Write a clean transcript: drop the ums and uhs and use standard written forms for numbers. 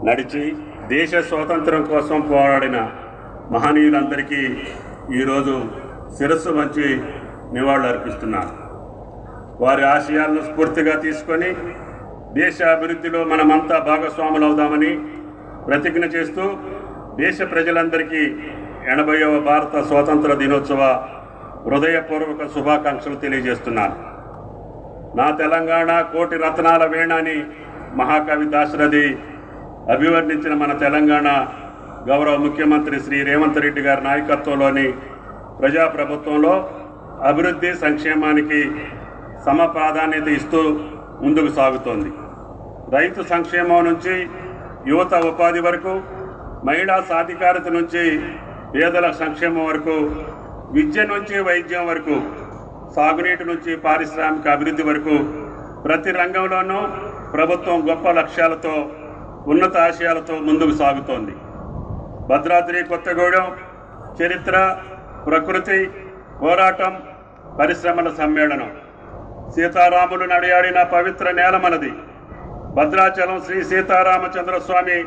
నడిచి దేశ స్వాతంత్రం కోసం పోరాడిన మహనీయులందరికీ ఈరోజు శిరస్సు వంచి నివాళులు అర్పిస్తున్నాను. వారి ఆశయాలను స్ఫూర్తిగా తీసుకొని దేశ అభివృద్ధిలో మనమంతా భాగస్వాములవుదామని ప్రతిజ్ఞ చేస్తూ దేశ ప్రజలందరికీ 80వ భారత స్వాతంత్ర దినోత్సవ హృదయపూర్వక శుభాకాంక్షలు తెలియజేస్తున్నాను. నా తెలంగాణ కోటి రత్నాల వీణ అని మహాకవి దాశరథి అభివర్ణించిన మన తెలంగాణ గౌరవ ముఖ్యమంత్రి శ్రీ రేవంత్ రెడ్డి గారి నాయకత్వంలోని ప్రజాప్రభుత్వంలో అభివృద్ధి సంక్షేమానికి సమప్రాధాన్యత ఇస్తూ ముందుకు సాగుతోంది. రైతు సంక్షేమం నుంచి యువత ఉపాధి వరకు, మహిళా సాధికారత నుంచి పేదల సంక్షేమం వరకు, విద్య నుంచి వైద్యం వరకు, సాగునీటి నుంచి పారిశ్రామిక అభివృద్ధి వరకు ప్రతి రంగంలోనూ ప్రభుత్వం గొప్ప లక్ష్యాలతో ఉన్నత ఆశయాలతో ముందుకు సాగుతోంది. భద్రాద్రి కొత్తగూడెం చరిత్ర, ప్రకృతి, పోరాటం, పరిశ్రమల సమ్మేళనం. సీతారాములు నడియాడిన పవిత్ర నేల మనది. భద్రాచలం శ్రీ సీతారామచంద్ర స్వామి